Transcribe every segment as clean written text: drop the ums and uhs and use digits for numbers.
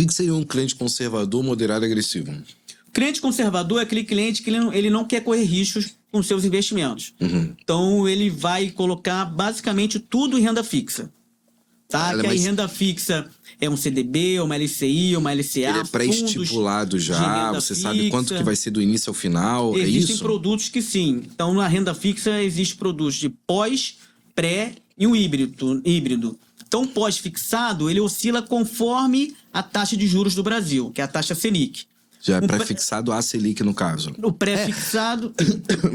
que seria um cliente conservador, moderado e agressivo? Cliente conservador é aquele cliente que ele não quer correr riscos com seus investimentos. Uhum. Então, ele vai colocar basicamente tudo em renda fixa. Tá? Cara, que aí mas- renda fixa é um CDB, uma LCI, uma LCA, Ele é pré-estipulado fundos de já, renda você sabe quanto fixa. que vai ser do início ao final, é Existem isso? produtos que sim. Então, na renda fixa, existem produtos de pós, pré e um híbrido. Então, o pós-fixado, ele oscila conforme a taxa de juros do Brasil, que é a taxa Selic. Já é o pré- pré-fixado a Selic, no caso. O pré-fixado...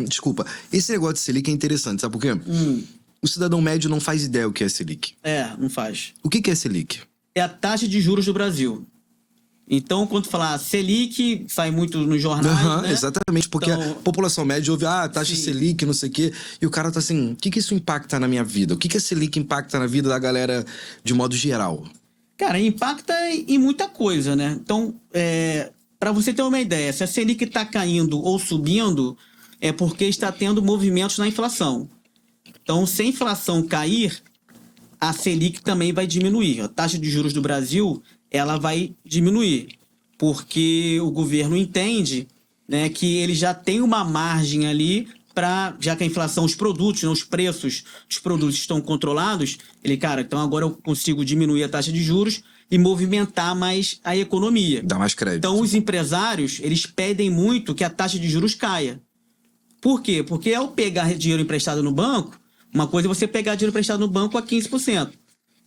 Desculpa, esse negócio de Selic é interessante, sabe por quê? O cidadão médio não faz ideia o que é Selic. não faz. O que é Selic? É a taxa de juros do Brasil. Então, quando falar Selic, sai muito nos jornais, Aham, né? exatamente, porque Então- a população média ouve, taxa Sim. Selic, não sei o quê, e o cara tá assim, o que isso impacta na minha vida? O que a Selic impacta na vida da galera de modo geral? Cara, impacta em muita coisa, né? Então, para você ter uma ideia, se a Selic está caindo ou subindo, é porque está tendo movimentos na inflação. Então, se a inflação cair, a Selic também vai diminuir. A taxa de juros do Brasil, ela vai diminuir, porque o governo entende, né, que ele já tem uma margem ali para, já que a inflação, os produtos, né, os preços dos produtos estão controlados, então agora eu consigo diminuir a taxa de juros e movimentar mais a economia. Dá mais crédito. Então, os empresários, eles pedem muito que a taxa de juros caia. Por quê? Porque ao pegar dinheiro emprestado no banco, uma coisa é você pegar dinheiro emprestado no banco a 15%.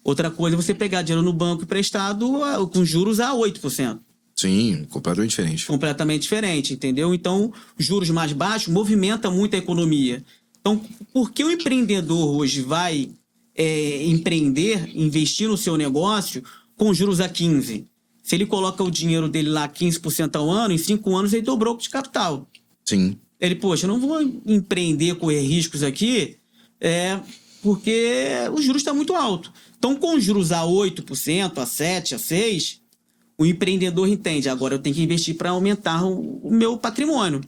Outra coisa é você pegar dinheiro no banco emprestado com juros a 8%. Sim, completamente diferente. Completamente diferente, entendeu? Então, juros mais baixos movimenta muito a economia. Então, por que o empreendedor hoje vai empreender, investir no seu negócio com juros a 15%? Se ele coloca o dinheiro dele lá 15% ao ano, em 5 anos ele dobrou de capital. Sim. Ele, poxa, eu não vou empreender, correr riscos aqui, porque o juros está muito alto. Então, com juros a 8%, a 7%, a 6%, o empreendedor entende, agora eu tenho que investir para aumentar o meu patrimônio.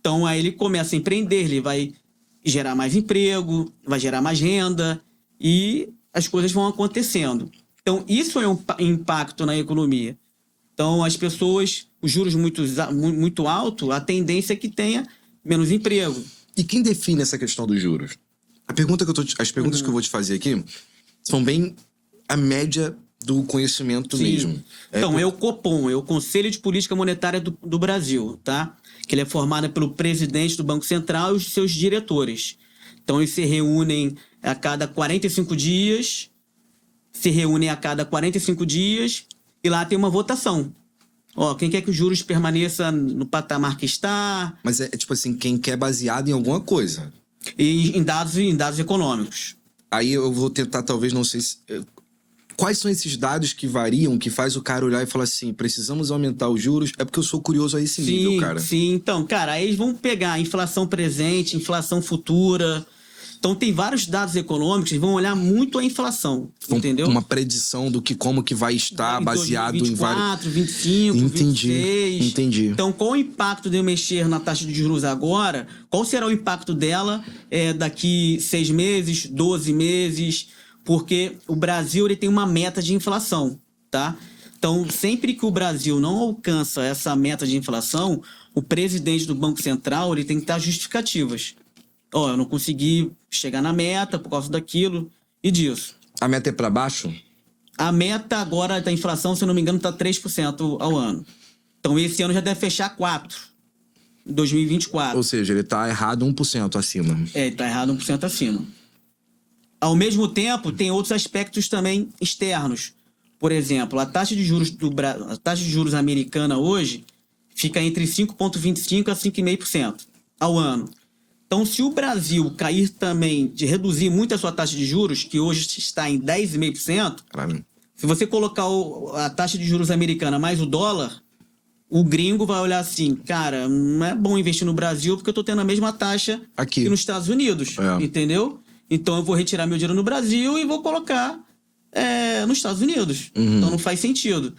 Então, aí ele começa a empreender, ele vai gerar mais emprego, vai gerar mais renda e as coisas vão acontecendo. Então, isso é um impacto na economia. Então, as pessoas, os juros muito altos, a tendência é que tenha menos emprego. E quem define essa questão dos juros? As perguntas que eu vou te fazer aqui são bem a média do conhecimento mesmo. Então, é o Copom, é o Conselho de Política Monetária do Brasil, tá? Que ele é formado pelo presidente do Banco Central e os seus diretores. Então, eles se reúnem a cada 45 dias, e lá tem uma votação. Quem quer que os juros permaneça no patamar que está. Mas é tipo assim, quem quer baseado em alguma coisa. E em dados econômicos. Aí eu vou tentar, talvez, não sei se... Quais são esses dados que variam, que faz o cara olhar e falar assim, precisamos aumentar os juros? É porque eu sou curioso a esse nível, cara. Sim. Então, cara, aí eles vão pegar inflação presente, inflação futura. Então, tem vários dados econômicos, eles vão olhar muito a inflação, entendeu? Uma predição do como que vai estar, baseado em vários... 2024, 2025, 2026. Entendi. Então, qual o impacto de eu mexer na taxa de juros agora? Qual será o impacto dela daqui 6 meses, 12 meses? Porque o Brasil ele tem uma meta de inflação, tá? Então, sempre que o Brasil não alcança essa meta de inflação, o presidente do Banco Central ele tem que dar justificativas. Eu não consegui chegar na meta por causa daquilo e disso. A meta é para baixo? A meta agora da inflação, se eu não me engano, está 3% ao ano. Então, esse ano já deve fechar 4%, em 2024. Ou seja, ele tá errado 1% acima. Ele está errado 1% acima. Ao mesmo tempo, tem outros aspectos também externos. Por exemplo, a taxa de juros americana hoje fica entre 5,25% a 5,5% ao ano. Então, se o Brasil cair também, de reduzir muito a sua taxa de juros, que hoje está em 10,5%, se você colocar a taxa de juros americana mais o dólar, o gringo vai olhar assim, cara, não é bom investir no Brasil porque eu estou tendo a mesma taxa aqui que nos Estados Unidos, entendeu? Então, eu vou retirar meu dinheiro no Brasil e vou colocar nos Estados Unidos. Então, não faz sentido.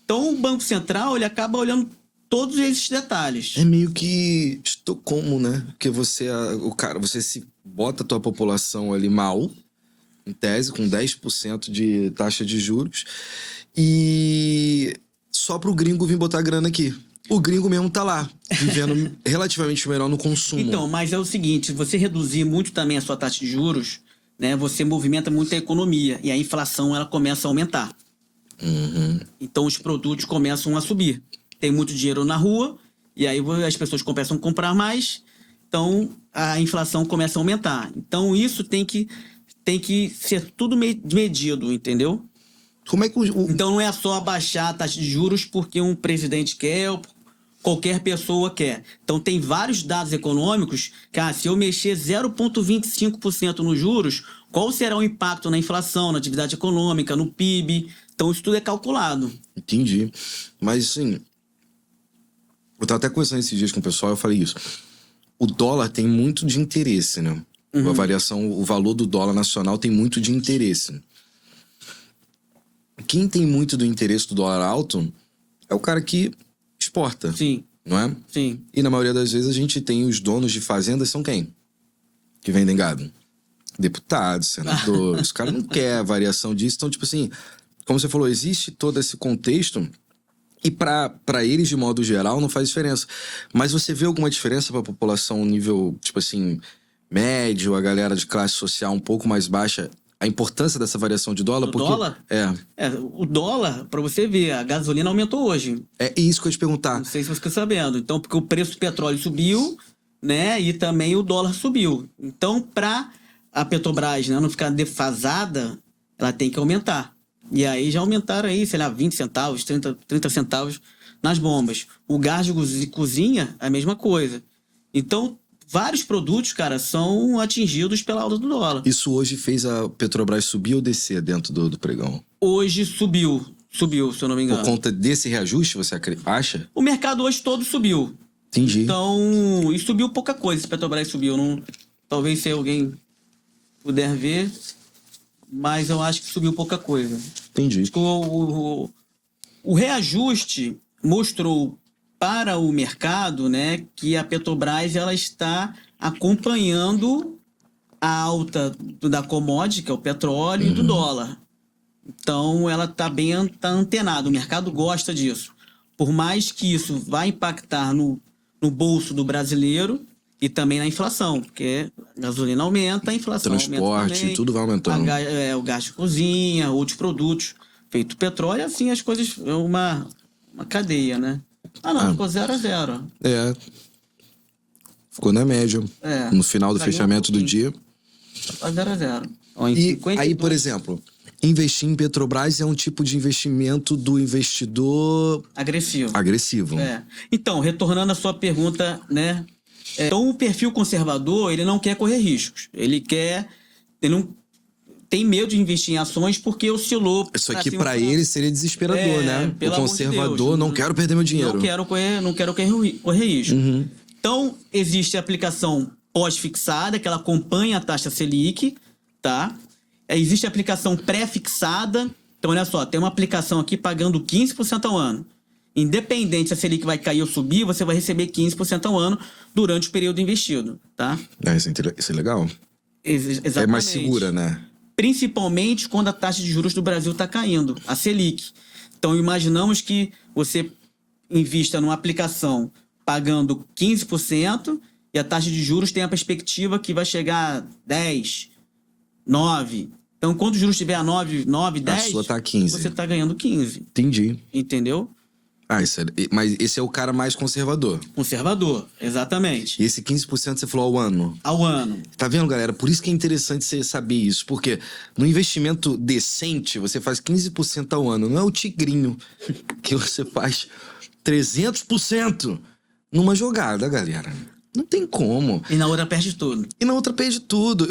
Então, o Banco Central, ele acaba olhando todos esses detalhes. É meio que Estocolmo, né? Porque você se bota a tua população ali mal, em tese, com 10% de taxa de juros. E só pro gringo vir botar grana aqui. O gringo mesmo tá lá, vivendo relativamente melhor no consumo. Então, mas é o seguinte, você reduzir muito também a sua taxa de juros, né, você movimenta muito a economia e a inflação ela começa a aumentar. Então os produtos começam a subir. Tem muito dinheiro na rua e aí as pessoas começam a comprar mais, então a inflação começa a aumentar. Então isso tem que ser tudo medido, entendeu? Como é que Então não é só abaixar a taxa de juros porque um presidente quer ou qualquer pessoa quer. Então tem vários dados econômicos que, se eu mexer 0,25% nos juros, qual será o impacto na inflação, na atividade econômica, no PIB? Então isso tudo é calculado. Entendi. Mas assim, eu tava até conversando esses dias com o pessoal, eu falei isso. O dólar tem muito de interesse, né? A variação, o valor do dólar nacional tem muito de interesse. Quem tem muito do interesse do dólar alto é o cara que exporta. Sim. Não é? Sim. E na maioria das vezes a gente tem os donos de fazendas são quem? Que vendem gado. Deputados, senadores. Os caras não querem variação disso. Então, tipo assim, como você falou, existe todo esse contexto e pra eles, de modo geral, não faz diferença. Mas você vê alguma diferença pra população nível, tipo assim, médio, a galera de classe social um pouco mais baixa, a importância dessa variação de dólar? O porque dólar? O dólar, pra você ver, a gasolina aumentou hoje. É isso que eu ia te perguntar. Não sei se você está sabendo. Então, porque o preço do petróleo subiu, né? E também o dólar subiu. Então, para a Petrobras, né, não ficar defasada, ela tem que aumentar. E aí já aumentaram aí, sei lá, 20 centavos, 30 centavos nas bombas. O gás de cozinha, a mesma coisa. Então, vários produtos, cara, são atingidos pela alta do dólar. Isso hoje fez a Petrobras subir ou descer dentro do pregão? Hoje subiu, se eu não me engano. Por conta desse reajuste, você acha? O mercado hoje todo subiu. Entendi. Então, e subiu pouca coisa, se a Petrobras subiu. Não, talvez se alguém puder ver, mas eu acho que subiu pouca coisa. Entendi. O reajuste mostrou para o mercado, né, que a Petrobras ela está acompanhando a alta da commodity, que é o petróleo, e do dólar. Então, ela está bem antenada. O mercado gosta disso. Por mais que isso vá impactar no bolso do brasileiro e também na inflação, porque a gasolina aumenta, a inflação Transporte, aumenta também, tudo vai aumentando. O gás de cozinha, outros produtos feito petróleo, assim as coisas, é uma cadeia, né? Ficou 0 a 0. Ficou na média. No final do fechamento do dia. 0 a 0. E aí, por exemplo, investir em Petrobras é um tipo de investimento do investidor agressivo. Então, retornando à sua pergunta, né? Então, o perfil conservador, ele não quer correr riscos. Ele não tem medo de investir em ações porque oscilou. Isso aqui para ele seria desesperador, né? O conservador, não quero perder meu dinheiro. Não quero correr risco. Então, existe a aplicação pós-fixada, que ela acompanha a taxa Selic, tá? Existe a aplicação pré-fixada. Então, olha só, tem uma aplicação aqui pagando 15% ao ano. Independente se a Selic vai cair ou subir, você vai receber 15% ao ano durante o período investido, tá? Isso é legal. Exatamente. É mais segura, né? Principalmente quando a taxa de juros do Brasil está caindo, a Selic. Então, imaginamos que você invista numa aplicação pagando 15% e a taxa de juros tem a perspectiva que vai chegar a 10, 9. Então, quando os juros estiver a 9, 10, a sua tá 15. você está ganhando 15. Entendi. Entendeu? Mas esse é o cara mais conservador. Conservador, exatamente. E esse 15% você falou ao ano? Ao ano. Tá vendo, galera? Por isso que é interessante você saber isso. Porque no investimento decente, você faz 15% ao ano. Não é o tigrinho que você faz 300% numa jogada, galera. Não tem como. E na outra perde tudo.